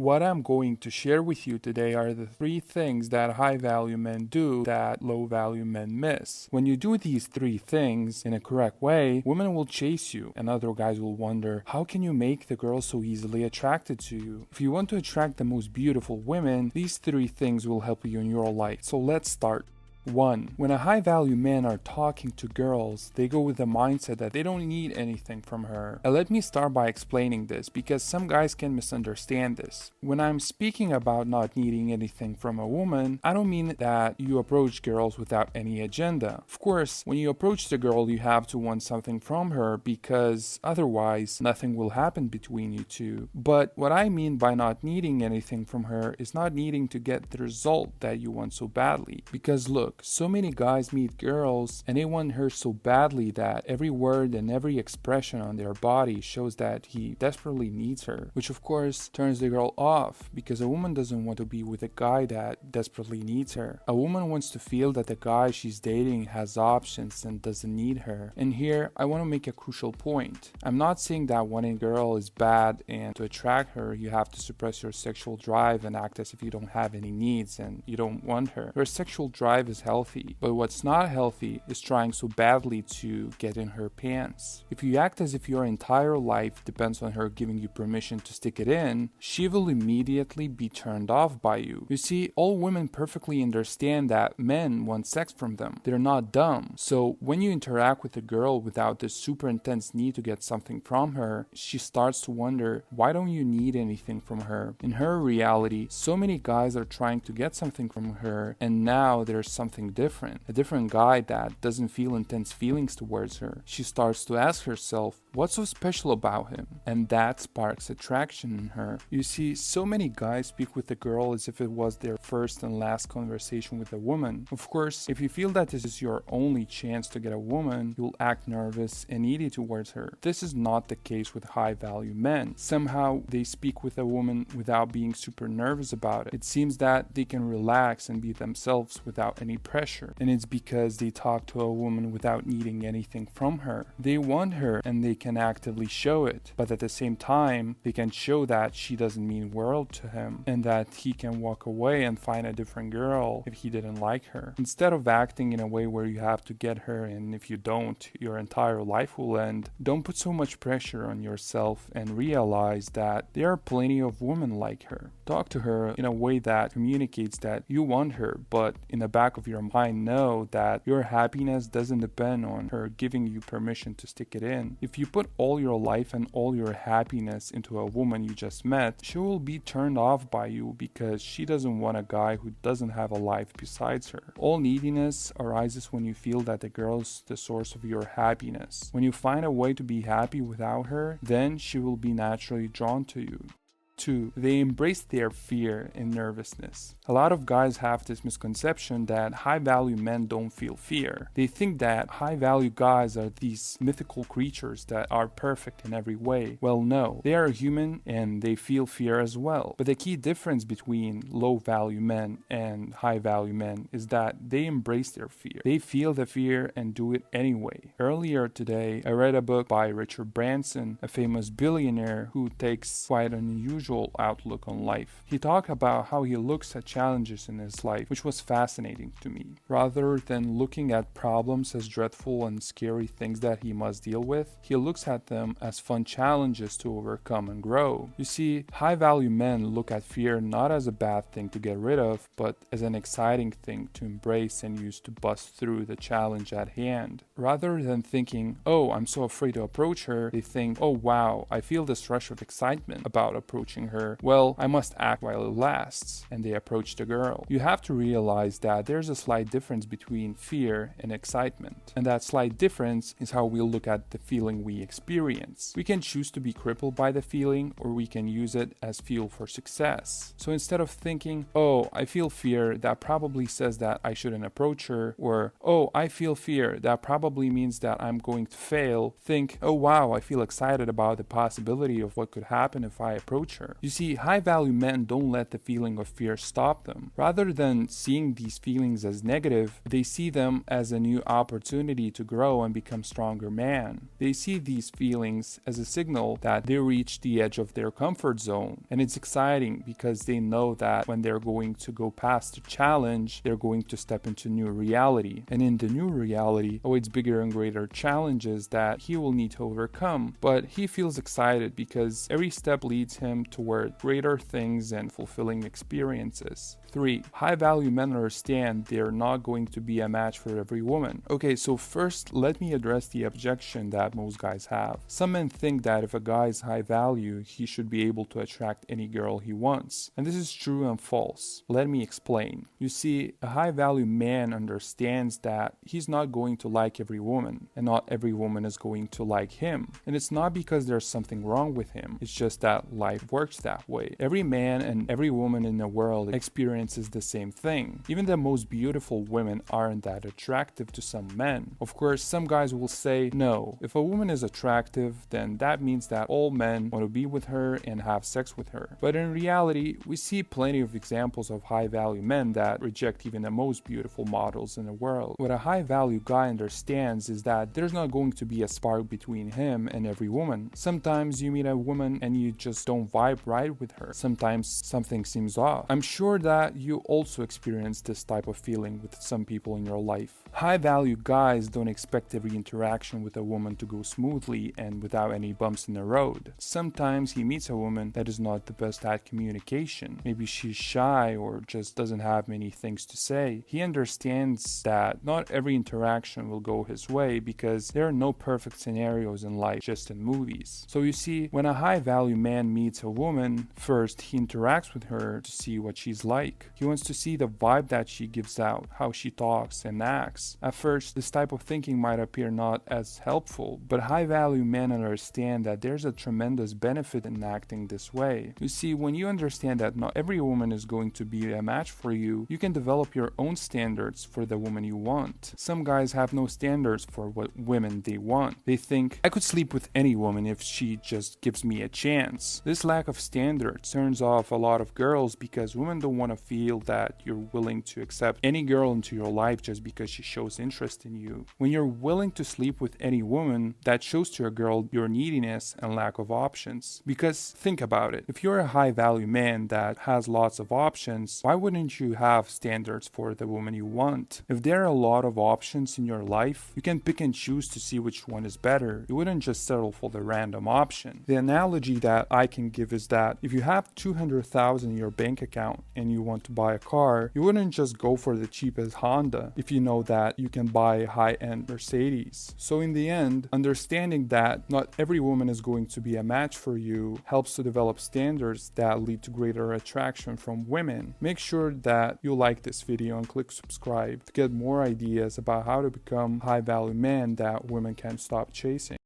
What I'm going to share with you today are the 3 things that high-value men do that low-value men miss. When you do these 3 things in a correct way, women will chase you, and other guys will wonder, how can you make the girl so easily attracted to you? If you want to attract the most beautiful women, these 3 things will help you in your life. So let's start. 1. When a high-value men are talking to girls, they go with the mindset that they don't need anything from her. Let me start by explaining this because some guys can misunderstand this. When I'm speaking about not needing anything from a woman, I don't mean that you approach girls without any agenda. Of course, when you approach the girl, you have to want something from her because otherwise nothing will happen between you two. But what I mean by not needing anything from her is not needing to get the result that you want so badly. Because look, so many guys meet girls and they want her so badly that every word and every expression on their body shows that he desperately needs her, which of course turns the girl off because a woman doesn't want to be with a guy that desperately needs her. A woman wants to feel that the guy she's dating has options and doesn't need her. And here I want to make a crucial point. I'm not saying that wanting a girl is bad and to attract her you have to suppress your sexual drive and act as if you don't have any needs and you don't want her. Your sexual drive is healthy, but what's not healthy is trying so badly to get in her pants. If you act as if your entire life depends on her giving you permission to stick it in, she will immediately be turned off by you. You see, all women perfectly understand that men want sex from them. They're not dumb. So when you interact with a girl without this super intense need to get something from her, she starts to wonder, why don't you need anything from her? In her reality, so many guys are trying to get something from her, and now there's something different. A different guy that doesn't feel intense feelings towards her. She starts to ask herself, what's so special about him? And that sparks attraction in her. You see, so many guys speak with a girl as if it was their first and last conversation with a woman. Of course, if you feel that this is your only chance to get a woman, you'll act nervous and needy towards her. This is not the case with high-value men. Somehow, they speak with a woman without being super nervous about it. It seems that they can relax and be themselves without any pressure, and it's because they talk to a woman without needing anything from her. They want her and they can actively show it, but at the same time they can show that she doesn't mean world to him and that he can walk away and find a different girl if he didn't like her. Instead of acting in a way where you have to get her and if you don't, your entire life will end, don't put so much pressure on yourself and realize that there are plenty of women like her. Talk to her in a way that communicates that you want her, but in the back of your mind know that your happiness doesn't depend on her giving you permission to stick it in. If you put all your life and all your happiness into a woman you just met, she will be turned off by you because she doesn't want a guy who doesn't have a life besides her. All neediness arises when you feel that the girl's the source of your happiness. When you find a way to be happy without her, then she will be naturally drawn to you. 2. They embrace their fear and nervousness. A lot of guys have this misconception that high-value men don't feel fear. They think that high-value guys are these mythical creatures that are perfect in every way. Well, no. They are human and they feel fear as well. But the key difference between low-value men and high-value men is that they embrace their fear. They feel the fear and do it anyway. Earlier today, I read a book by Richard Branson, a famous billionaire who takes quite an unusual outlook on life. He talked about how he looks at challenges in his life, which was fascinating to me. Rather than looking at problems as dreadful and scary things that he must deal with, he looks at them as fun challenges to overcome and grow. You see, high-value men look at fear not as a bad thing to get rid of, but as an exciting thing to embrace and use to bust through the challenge at hand. Rather than thinking, oh, I'm so afraid to approach her, they think, oh wow, I feel this rush of excitement about approaching her. Well, I must act while it lasts. And they approach the girl. You have to realize that there's a slight difference between fear and excitement. And that slight difference is how we look at the feeling we experience. We can choose to be crippled by the feeling, or we can use it as fuel for success. So instead of thinking, oh, I feel fear, that probably says that I shouldn't approach her, or oh, I feel fear, that probably means that I'm going to fail, think, oh wow, I feel excited about the possibility of what could happen if I approach her. You see, high value men don't let the feeling of fear stop them. Rather than seeing these feelings as negative, they see them as a new opportunity to grow and become stronger man. They see these feelings as a signal that they reach the edge of their comfort zone. And it's exciting because they know that when they're going to go past the challenge, they're going to step into new reality. And in the new reality awaits bigger and greater challenges that he will need to overcome. But he feels excited because every step leads him toward greater things and fulfilling experiences. 3. High value men understand they are not going to be a match for every woman. Okay, so first let me address the objection that most guys have. Some men think that if a guy is high value, he should be able to attract any girl he wants. And this is true and false. Let me explain. You see, a high value man understands that he's not going to like every woman, and not every woman is going to like him. And it's not because there's something wrong with him, it's just that life works that way. Every man and every woman in the world experiences the same thing. Even the most beautiful women aren't that attractive to some men. Of course, some guys will say, no, if a woman is attractive, then that means that all men want to be with her and have sex with her. But in reality, we see plenty of examples of high value men that reject even the most beautiful models in the world. What a high value guy understands is that there's not going to be a spark between him and every woman. Sometimes you meet a woman and you just don't vibe right with her. Sometimes something seems off. I'm sure that you also experience this type of feeling with some people in your life. High value guys don't expect every interaction with a woman to go smoothly and without any bumps in the road. Sometimes he meets a woman that is not the best at communication. Maybe she's shy or just doesn't have many things to say. He understands that not every interaction will go his way because there are no perfect scenarios in life, just in movies. So you see, when a high value man meets a woman, first he interacts with her to see what she's like. He wants to see the vibe that she gives out, how she talks and acts. At first, this type of thinking might appear not as helpful, but high value men understand that there's a tremendous benefit in acting this way. You see, when you understand that not every woman is going to be a match for you, you can develop your own standards for the woman you want. Some guys have no standards for what women they want. They think, I could sleep with any woman if she just gives me a chance. This lack of standards turns off a lot of girls because women don't want to feel that you're willing to accept any girl into your life just because she shows interest in you. When you're willing to sleep with any woman, that shows to a girl your neediness and lack of options. Because think about it, if you're a high value man that has lots of options, why wouldn't you have standards for the woman you want? If there are a lot of options in your life, you can pick and choose to see which one is better. You wouldn't just settle for the random option. The analogy that I can give is that if you have $200,000 in your bank account and you want to buy a car, you wouldn't just go for the cheapest Honda if you know that you can buy a high-end Mercedes. So in the end, understanding that not every woman is going to be a match for you helps to develop standards that lead to greater attraction from women. Make sure that you like this video and click subscribe to get more ideas about how to become high-value man that women can't stop chasing.